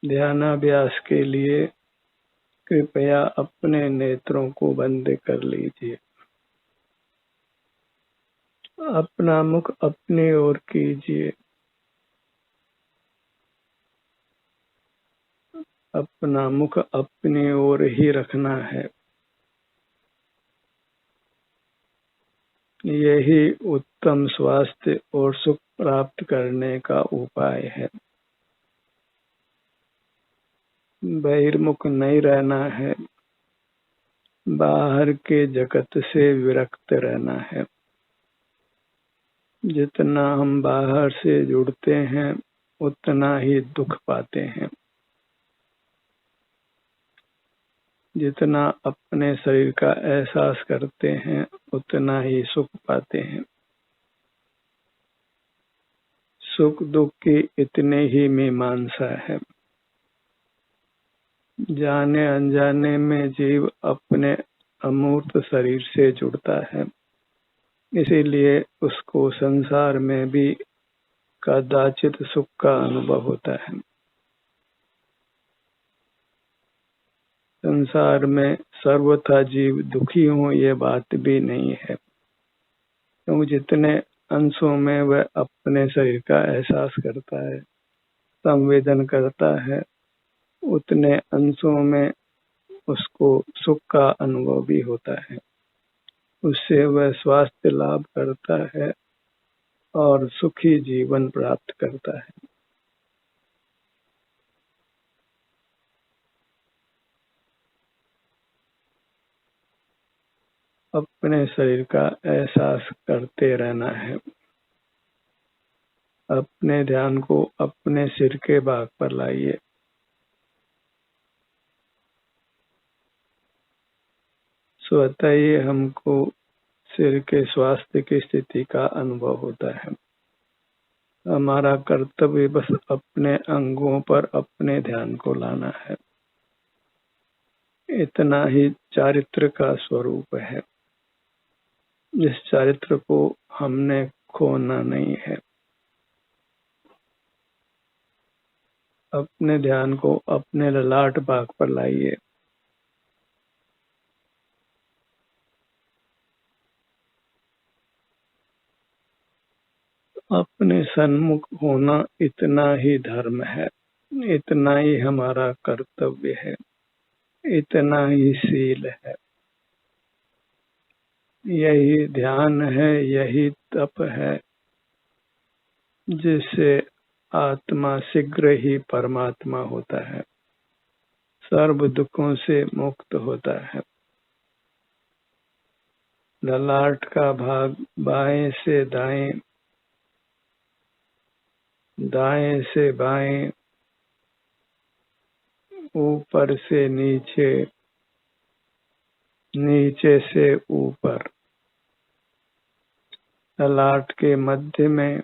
ध्यानाभ्यास के लिए कृपया अपने नेत्रों को बंद कर लीजिए। अपना मुख अपनी ओर कीजिए। अपना मुख अपनी ओर ही रखना है। यही उत्तम स्वास्थ्य और सुख प्राप्त करने का उपाय है। बहिर्मुख नहीं रहना है। बाहर के जगत से विरक्त रहना है। जितना हम बाहर से जुड़ते हैं उतना ही दुख पाते हैं। जितना अपने शरीर का एहसास करते हैं उतना ही सुख पाते हैं। सुख दुख की इतने ही मीमांसा है। जाने अनजाने में जीव अपने अमूर्त शरीर से जुड़ता है, इसीलिए उसको संसार में भी कदाचित सुख का अनुभव होता है। संसार में सर्वथा जीव दुखी हो ये बात भी नहीं है, क्योंकि जितने अंशों में वह अपने शरीर का एहसास करता है, संवेदन करता है, उतने अंशों में उसको सुख का अनुभव भी होता है। उससे वह स्वास्थ्य लाभ करता है और सुखी जीवन प्राप्त करता है। अपने शरीर का एहसास करते रहना है। अपने ध्यान को अपने सिर के भाग पर लाइए। स्वतः ही हमको सिर के स्वास्थ्य की स्थिति का अनुभव होता है। हमारा कर्तव्य बस अपने अंगों पर अपने ध्यान को लाना है। इतना ही चारित्र का स्वरूप है। इस चारित्र को हमने खोना नहीं है। अपने ध्यान को अपने ललाट भाग पर लाइए। अपने सन्मुख होना इतना ही धर्म है, इतना ही हमारा कर्तव्य है, इतना ही शील है। यही ध्यान है, यही तप है, जिससे आत्मा शीघ्र ही परमात्मा होता है, सर्व दुखों से मुक्त होता है। ललाट का भाग बाएं से दाएं, दाएं से बाएं, ऊपर से नीचे, नीचे से ऊपर, ललाट के मध्य में,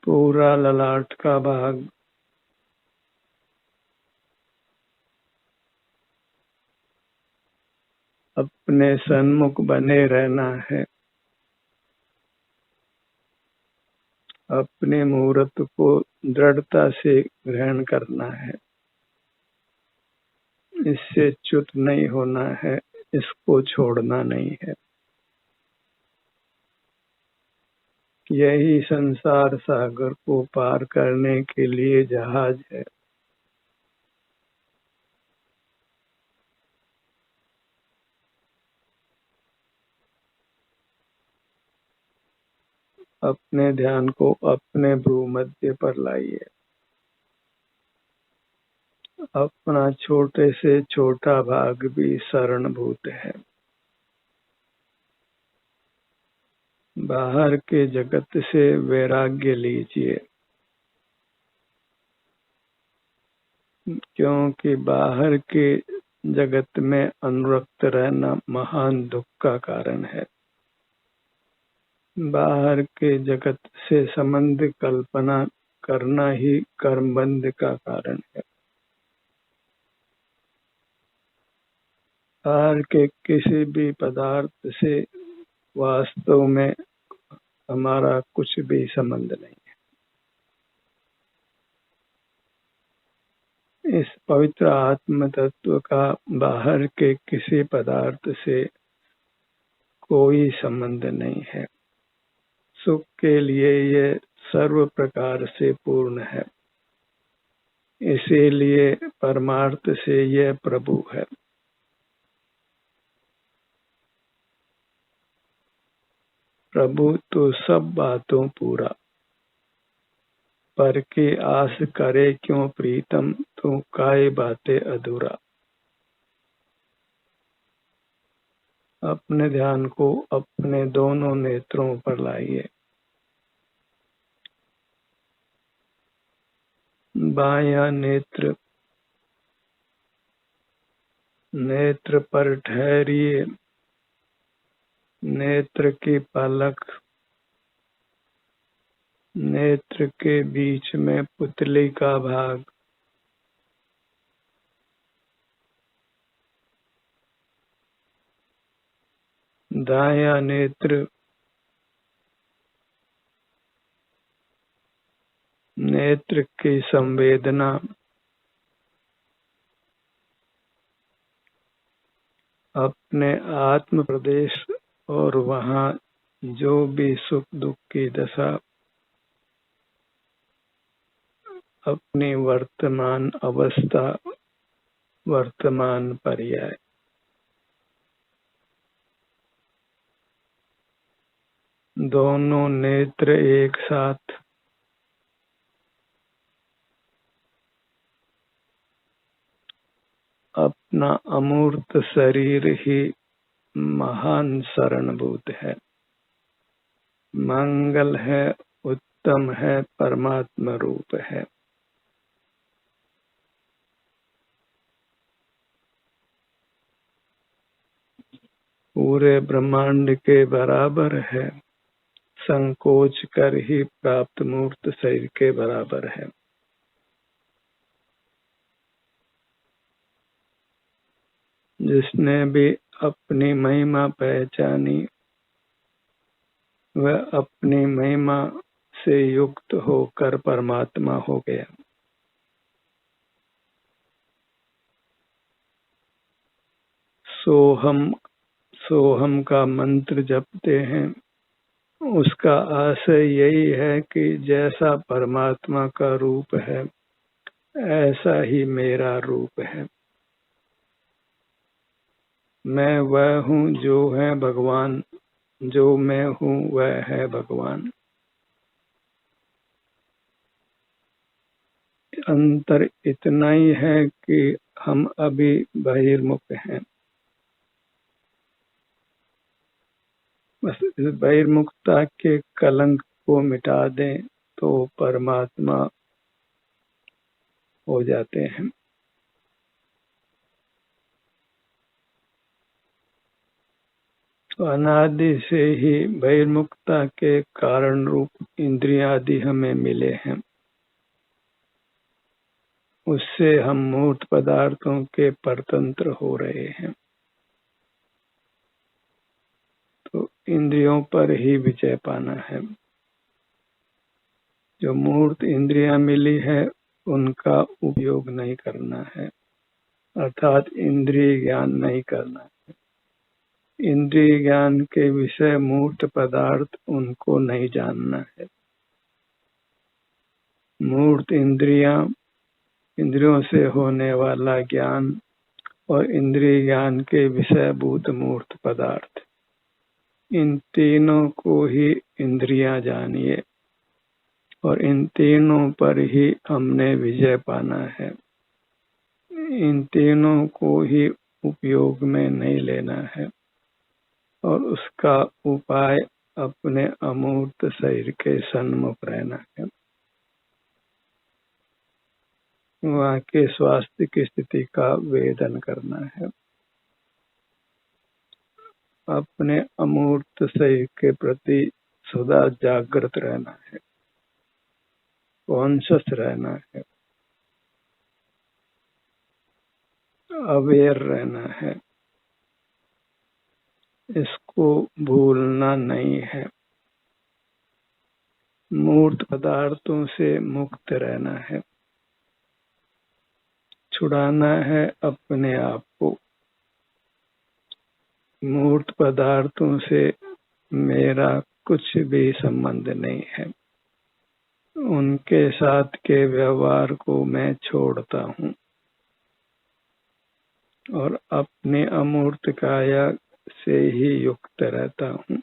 पूरा ललाट का भाग, अपने सन्मुख बने रहना है। अपने मुहूर्त को दृढ़ता से ग्रहण करना है। इससे च्युत नहीं होना है, इसको छोड़ना नहीं है। यही संसार सागर को पार करने के लिए जहाज है। अपने ध्यान को अपने भ्रूमध्य पर लाइए। अपना छोटे से छोटा भाग भी शरणभूत है। बाहर के जगत से वैराग्य लीजिए, क्योंकि बाहर के जगत में अनुरक्त रहना महान दुख का कारण है। बाहर के जगत से संबंध कल्पना करना ही कर्मबंध का कारण है। बाहर के किसी भी पदार्थ से वास्तव में हमारा कुछ भी संबंध नहीं है। इस पवित्र आत्म तत्व का बाहर के किसी पदार्थ से कोई संबंध नहीं है। सुख के लिए यह सर्व प्रकार से पूर्ण है, इसीलिए परमार्थ से यह प्रभु है। प्रभु तो सब बातों पूरा, पर की आस करे क्यों प्रीतम, तो काय बातें अधूरा। अपने ध्यान को अपने दोनों नेत्रों पर लाइए। बायां नेत्र नेत्र पर ठहरिए। नेत्र की पलक नेत्र के बीच में पुतली का भाग, दायां नेत्र नेत्र की संवेदना, अपने आत्म प्रदेश और वहाँ जो भी सुख दुख की दशा, अपनी वर्तमान अवस्था, वर्तमान पर्याय। दोनों नेत्र एक साथ अपना अमूर्त शरीर ही महान शरणभूत है, मंगल है, उत्तम है, परमात्मा रूप है। पूरे ब्रह्मांड के बराबर है, संकोच कर ही प्राप्त मूर्त शरीर के बराबर है। जिसने भी अपनी महिमा पहचानी, वह अपनी महिमा से युक्त होकर परमात्मा हो गया। सोहम सोहम का मंत्र जपते हैं, उसका आशय यही है कि जैसा परमात्मा का रूप है, ऐसा ही मेरा रूप है। मैं वह हूँ जो है भगवान, जो मैं हूँ वह है भगवान। अंतर इतना ही है कि हम अभी बहिर्मुख हैं। बस इस बहिर्मुखता के कलंक को मिटा दें तो परमात्मा हो जाते हैं। तो अनादि से ही बहिर्मुखता के कारण रूप इंद्रियादि हमें मिले हैं, उससे हम मूर्त पदार्थों के परतंत्र हो रहे हैं। तो इंद्रियों पर ही विजय पाना है। जो मूर्त इंद्रियां मिली है उनका उपयोग नहीं करना है, अर्थात इंद्रिय ज्ञान नहीं करना है। इंद्रिय ज्ञान के विषय मूर्त पदार्थ उनको नहीं जानना है। मूर्त इंद्रियों से होने वाला ज्ञान और इंद्रिय ज्ञान के विषयभूत मूर्त पदार्थ, इन तीनों को ही इंद्रियां जानिए और इन तीनों पर ही हमने विजय पाना है। इन तीनों को ही उपयोग में नहीं लेना है और उसका उपाय अपने अमूर्त शरीर के सन्मुख रहना है। वहाँ के स्वास्थ्य की स्थिति का वेदन करना है। अपने अमूर्त शरीर के प्रति सदा जागृत रहना है, कॉन्शियस रहना है, अवेयर रहना है। इसको भूलना नहीं है। मूर्त पदार्थों से मुक्त रहना है, छुड़ाना है अपने आप को। मूर्त पदार्थों से मेरा कुछ भी संबंध नहीं है, उनके साथ के व्यवहार को मैं छोड़ता हूँ और अपनी अमूर्त काया से ही युक्त रहता हूँ।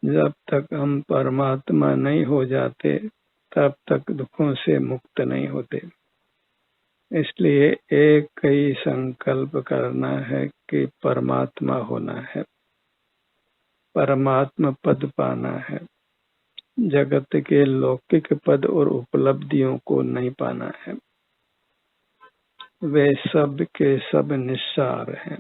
जब तक हम परमात्मा नहीं हो जाते तब तक दुखों से मुक्त नहीं होते। इसलिए एक ही संकल्प करना है कि परमात्मा होना है, परमात्मा पद पाना है, जगत के लौकिक पद और उपलब्धियों को नहीं पाना है। वे सब के सब निस्सार हैं।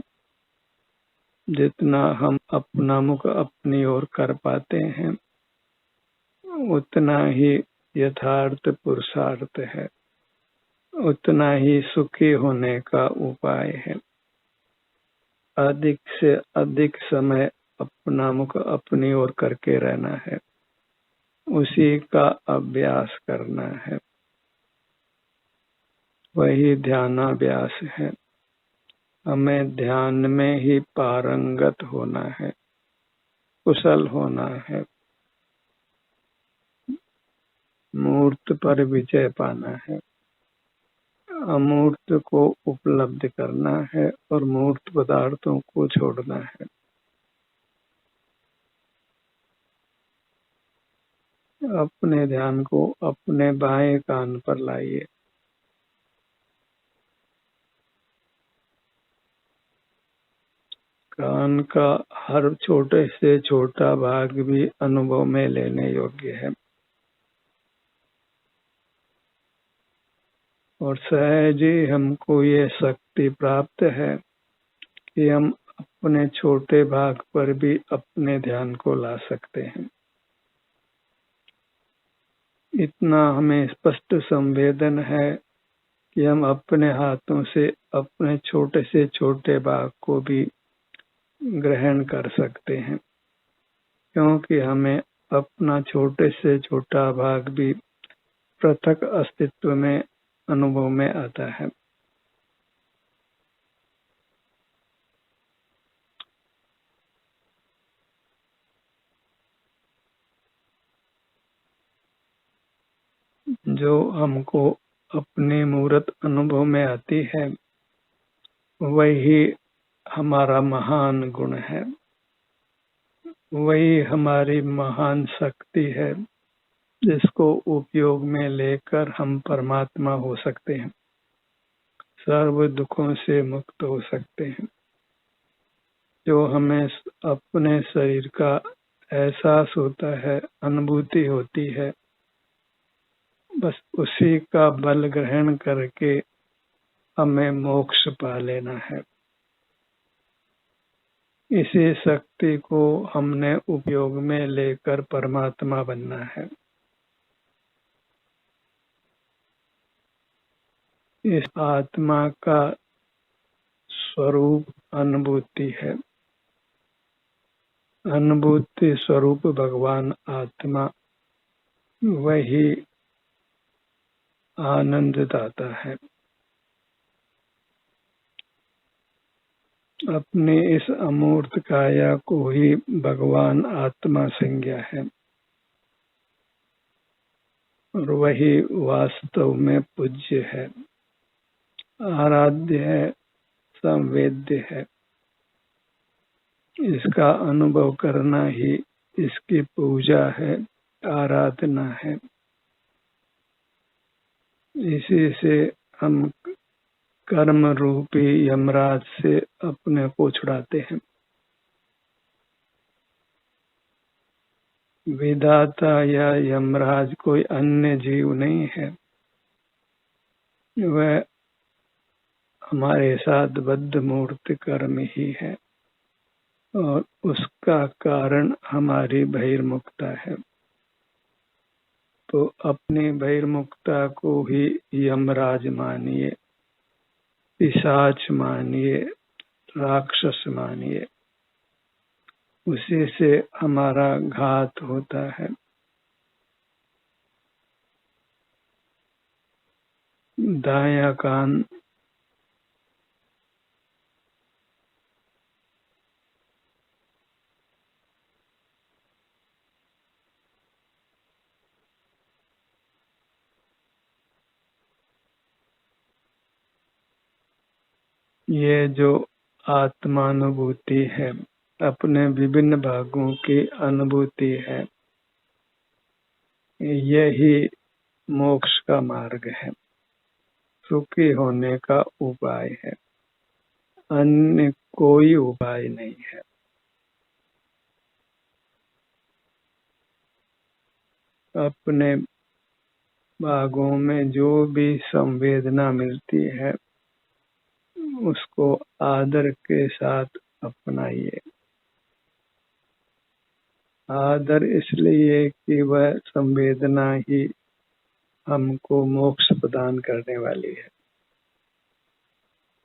जितना हम अपना मुख अपनी ओर कर पाते हैं उतना ही यथार्थ पुरुषार्थ है, उतना ही सुखी होने का उपाय है। अधिक से अधिक समय अपना मुख अपनी ओर करके रहना है, उसी का अभ्यास करना है। वही ध्यानाभ्यास है। हमें ध्यान में ही पारंगत होना है, कुशल होना है, मूर्त पर विजय पाना है, अमूर्त को उपलब्ध करना है और मूर्त पदार्थों को छोड़ना है। अपने ध्यान को अपने बाएं कान पर लाइए। कान का हर छोटे से छोटा भाग भी अनुभव में लेने योग्य है और सहज ही हमको ये शक्ति प्राप्त है कि हम अपने छोटे भाग पर भी अपने ध्यान को ला सकते हैं। इतना हमें स्पष्ट संवेदन है कि हम अपने हाथों से अपने छोटे से छोटे भाग को भी ग्रहण कर सकते हैं, क्योंकि हमें अपना छोटे से छोटा भाग भी पृथक अस्तित्व में अनुभव में आता है। जो हमको अपनी मूर्त अनुभव में आती है वही हमारा महान गुण है, वही हमारी महान शक्ति है जिसको उपयोग में लेकर हम परमात्मा हो सकते हैं, सर्व दुखों से मुक्त हो सकते हैं। जो हमें अपने शरीर का एहसास होता है, अनुभूति होती है, बस उसी का बल ग्रहण करके हमें मोक्ष पा लेना है। इसी शक्ति को हमने उपयोग में लेकर परमात्मा बनना है। इस आत्मा का स्वरूप अनुभूति है। अनुभूति स्वरूप भगवान आत्मा वही आनंद दाता है। अपने इस अमूर्त काया को ही भगवान आत्मा संज्ञा है और वही वास्तव में पूज्य है, आराध्य है, संवेद्य है। इसका अनुभव करना ही इसकी पूजा है, आराधना है। इसी से हम कर्म रूपी यमराज से अपने को छुड़ाते हैं। विधाता या यमराज कोई अन्य जीव नहीं है, वह हमारे साथ बद्ध मूर्त कर्म ही है और उसका कारण हमारी बहिर्मुखता है। तो अपनी बहिर्मुखता को ही यमराज मानिए, पिशाच मानिए, राक्षस मानिए। उसी से हमारा घात होता है। दायां कान ये जो आत्मानुभूति है, अपने विभिन्न भागों की अनुभूति है, यही मोक्ष का मार्ग है, सुखी होने का उपाय है। अन्य कोई उपाय नहीं है। अपने भागों में जो भी संवेदना मिलती है उसको आदर के साथ अपनाइए। आदर इसलिए कि वह संवेदना ही हमको मोक्ष प्रदान करने वाली है,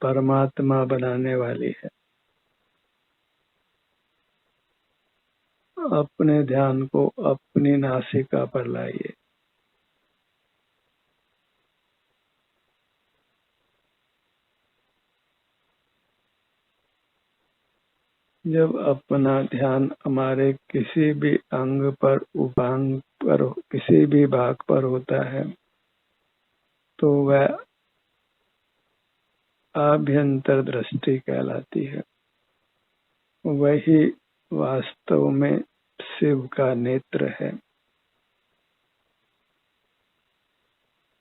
परमात्मा बनाने वाली है। अपने ध्यान को अपनी नासिका पर लाइए। जब अपना ध्यान हमारे किसी भी अंग पर, उपांग पर, किसी भी भाग पर होता है तो वह आभ्यंतर दृष्टि कहलाती है। वही वास्तव में शिव का नेत्र है।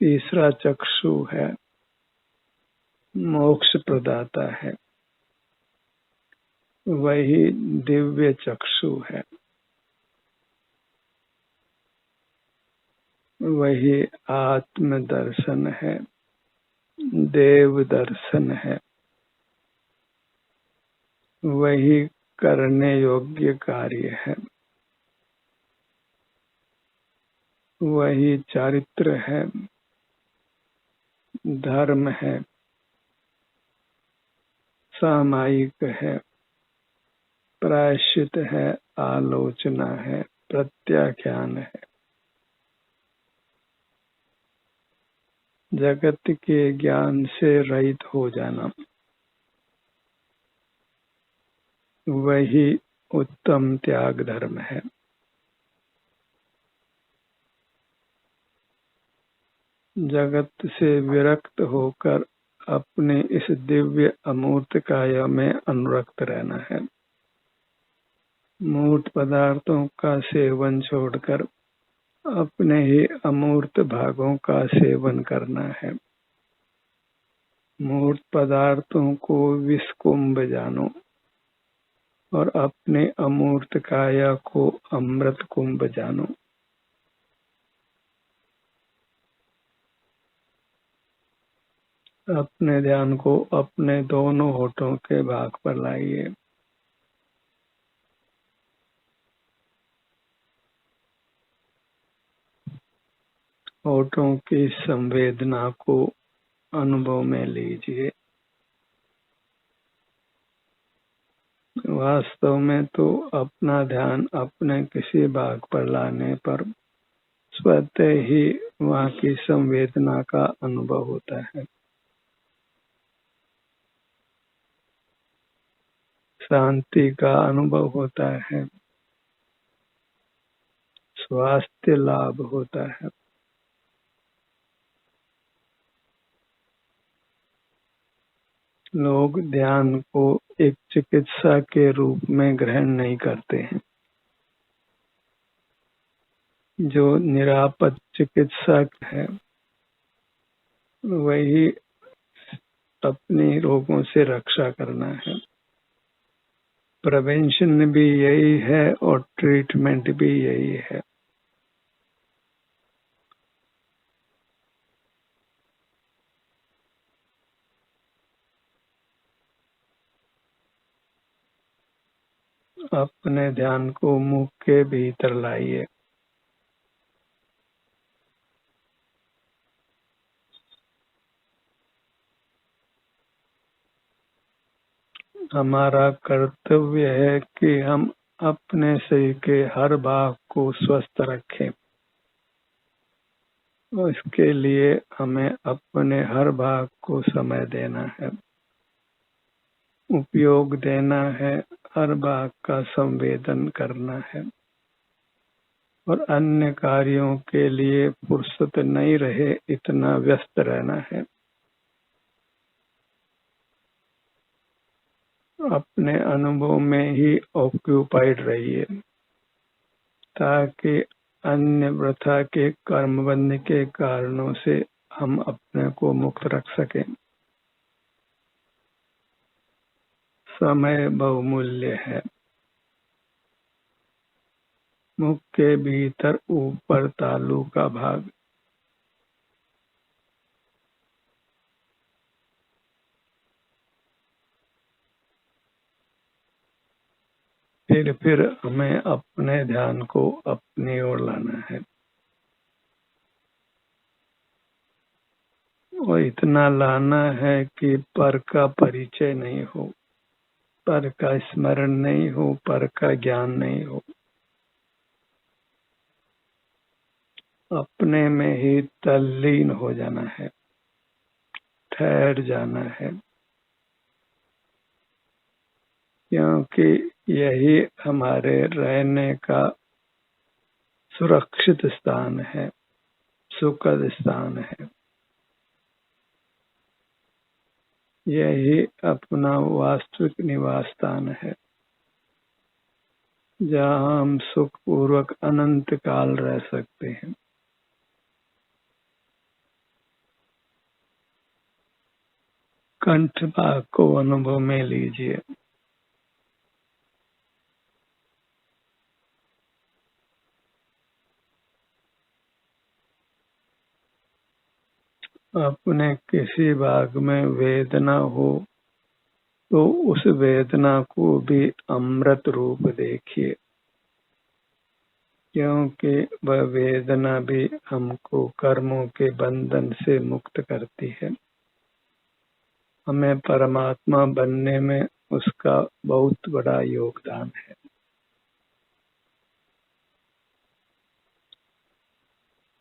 तीसरा चक्षु है, मोक्ष प्रदाता है। वही दिव्य चक्षु है। वही आत्म दर्शन है, देव दर्शन है। वही करने योग्य कार्य है। वही चारित्र है, धर्म है, सामायिक है, प्रायश्चित है, आलोचना है, प्रत्याख्यान है। जगत के ज्ञान से रहित हो जाना, वही उत्तम त्याग धर्म है। जगत से विरक्त होकर अपने इस दिव्य अमूर्त काया में अनुरक्त रहना है। मूर्त पदार्थों का सेवन छोड़कर अपने ही अमूर्त भागों का सेवन करना है। मूर्त पदार्थों को विषकुंभ जानो और अपने अमूर्त काया को अमृत कुंभ जानो। अपने ध्यान को अपने दोनों होठों के भाग पर लाइए। होठों की संवेदना को अनुभव में लीजिए। वास्तव में तो अपना ध्यान अपने किसी भाग पर लाने पर स्वतः ही वहाँ की संवेदना का अनुभव होता है। शांति का अनुभव होता है, स्वास्थ्य लाभ होता है। लोग ध्यान को एक चिकित्सा के रूप में ग्रहण नहीं करते हैं। जो निरापद चिकित्सक है वही अपने रोगों से रक्षा करना है। प्रिवेंशन भी यही है और ट्रीटमेंट भी यही है। अपने ध्यान को मुख के भीतर लाइए। हमारा कर्तव्य है कि हम अपने शरीर के हर भाग को स्वस्थ रखें। और इसके लिए हमें अपने हर भाग को समय देना है, उपयोग देना है, हर भाग का संवेदन करना है और अन्य कार्यों के लिए फुर्सत नहीं रहे इतना व्यस्त रहना है। अपने अनुभव में ही ऑक्यूपाइड रहिए ताकि अन्य वृथा के कर्मबंध के कारणों से हम अपने को मुक्त रख सकें। समय बहुमूल्य है। मुख के भीतर ऊपर तालू का भाग। फिर हमें अपने ध्यान को अपनी ओर लाना है और इतना लाना है कि पर का परिचय नहीं हो, पर का स्मरण नहीं हो, पर का ज्ञान नहीं हो। अपने में ही तल्लीन हो जाना है, ठहर जाना है, क्योंकि यही हमारे रहने का सुरक्षित स्थान है, सुखद स्थान है। यही अपना वास्तविक निवास स्थान है, जहाँ हम सुखपूर्वक अनंत काल रह सकते हैं। कंठ भाग को अनुभव में लीजिए। अपने किसी भाग में वेदना हो तो उस वेदना को भी अमृत रूप देखिए, क्योंकि वह वेदना भी हमको कर्मों के बंधन से मुक्त करती है। हमें परमात्मा बनने में उसका बहुत बड़ा योगदान है।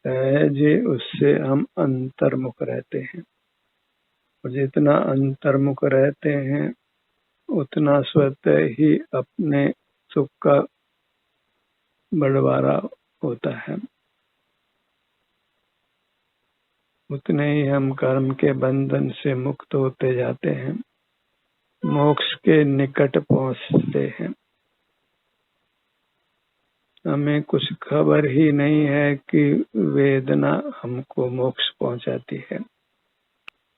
जी उससे हम अंतर्मुख रहते हैं और जितना अंतर्मुख रहते हैं उतना स्वतः ही अपने सुख का बंटवारा होता है, उतने ही हम कर्म के बंधन से मुक्त होते जाते हैं, मोक्ष के निकट पहुंचते हैं। हमें कुछ खबर ही नहीं है कि वेदना हमको मोक्ष पहुंचाती है,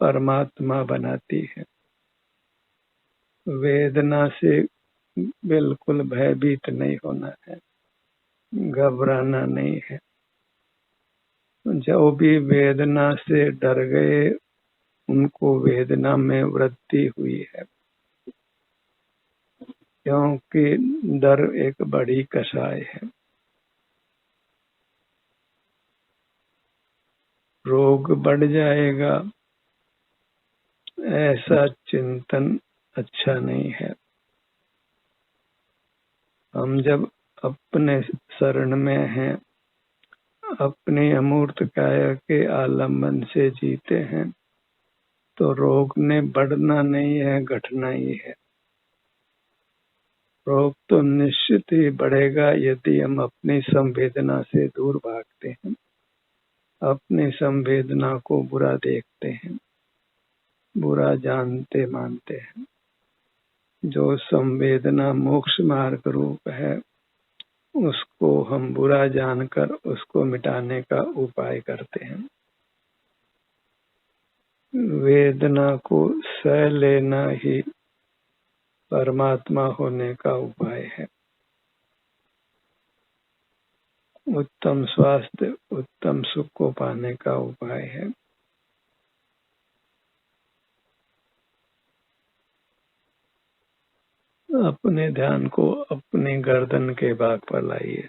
परमात्मा बनाती है। वेदना से बिल्कुल भयभीत नहीं होना है, घबराना नहीं है। जो भी वेदना से डर गए उनको वेदना में वृद्धि हुई है, क्योंकि डर एक बड़ी कषाय है। रोग बढ़ जाएगा ऐसा चिंतन अच्छा नहीं है। हम जब अपने शरण में हैं, अपने अमूर्त काया के आलम्बन से जीते हैं, तो रोग ने बढ़ना नहीं है, घटना ही है। रोग तो निश्चित ही बढ़ेगा यदि हम अपनी संवेदना से दूर भागते हैं, अपनी संवेदना को बुरा देखते हैं, बुरा जानते मानते हैं। जो संवेदना मोक्ष मार्ग रूप है उसको हम बुरा जानकर उसको मिटाने का उपाय करते हैं। वेदना को सह लेना ही परमात्मा होने का उपाय है। उत्तम स्वास्थ्य, उत्तम सुख को पाने का उपाय है। अपने ध्यान को अपनी गर्दन के भाग पर लाइए।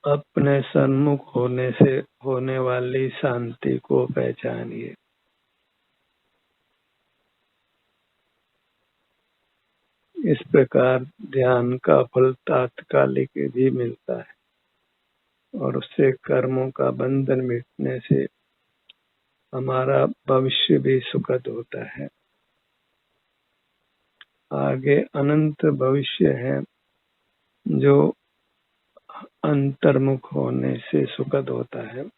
अपने सन्मुख होने से होने वाली शांति को पहचानिए। इस प्रकार ध्यान का फल तात्कालिक भी मिलता है और उससे कर्मों का बंधन मिटने से हमारा भविष्य भी सुखद होता है। आगे अनंत भविष्य है जो अंतर्मुख होने से सुखद होता है।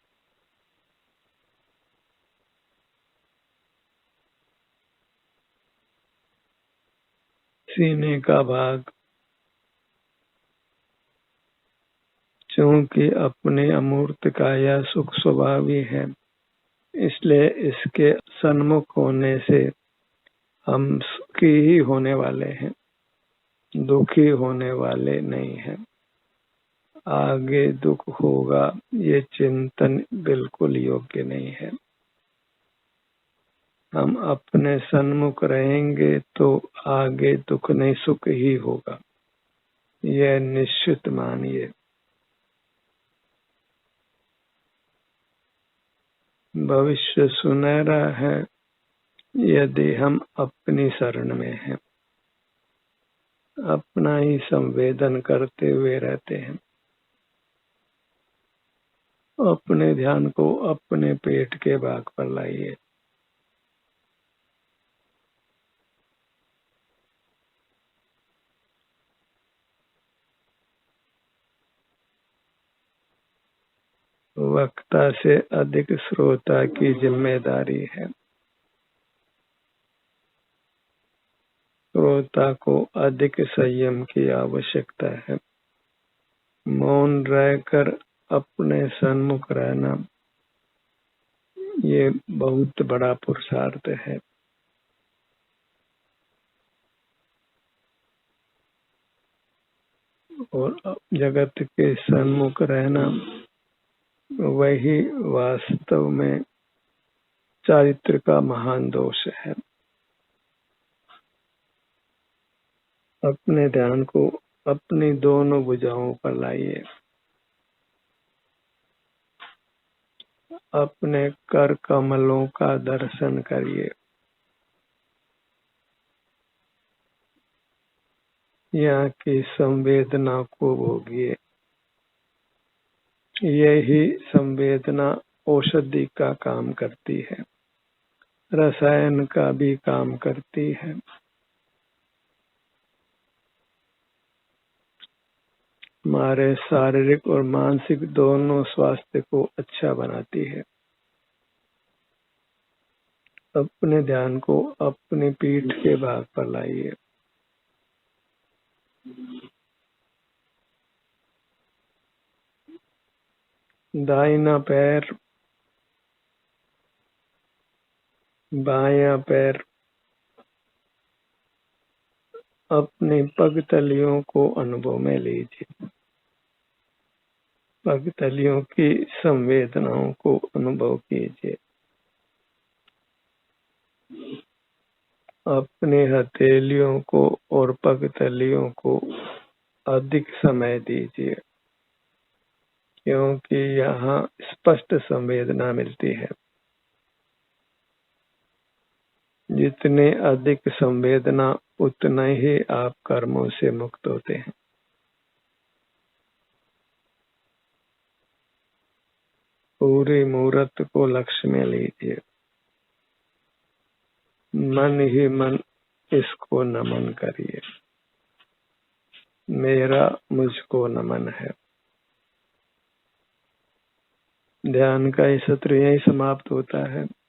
सीने का भाग चूंकि अपने अमूर्त का यह सुख स्वभावी है, इसलिए इसके सन्मुख होने से हम सुखी ही होने वाले हैं, दुखी होने वाले नहीं हैं। आगे दुख होगा ये चिंतन बिल्कुल योग्य नहीं है। हम अपने सन्मुख रहेंगे तो आगे दुख नहीं सुख ही होगा, यह निश्चित मानिए। भविष्य सुनहरा है यदि हम अपनी शरण में हैं, अपना ही संवेदन करते हुए रहते हैं। अपने ध्यान को अपने पेट के भाग पर लाइए। वक्ता से अधिक श्रोता की जिम्मेदारी है। श्रोता को अधिक संयम की आवश्यकता है। मौन रहकर अपने सन्मुख रहना ये बहुत बड़ा पुरुषार्थ है। और जगत के सन्मुख रहना वही वास्तव में चारित्र का महान दोष है। अपने ध्यान को अपनी दोनों भुजाओं पर लाइए। अपने कर कमलों का दर्शन करिए। यहाँ की संवेदना को भोगिए। यही संवेदना औषधि का काम करती है, रसायन का भी काम करती है। हमारे शारीरिक और मानसिक दोनों स्वास्थ्य को अच्छा बनाती है। अपने ध्यान को अपनी पीठ के भाग पर लाइए। दाहिना पैर, बायां पैर अपनी पगतलियों को अनुभव में लीजिए। पगतलियों की संवेदनाओं को अनुभव कीजिए। अपने हथेलियों को और पगतलियों को अधिक समय दीजिए, क्योंकि यहाँ स्पष्ट संवेदना मिलती है। जितने अधिक संवेदना उतना ही आप कर्मों से मुक्त होते हैं। पूरी मूर्त को लक्ष्य में लीजिए। मन ही मन इसको नमन करिए। मेरा मुझको नमन है। ध्यान का ये सत्र यही समाप्त होता है।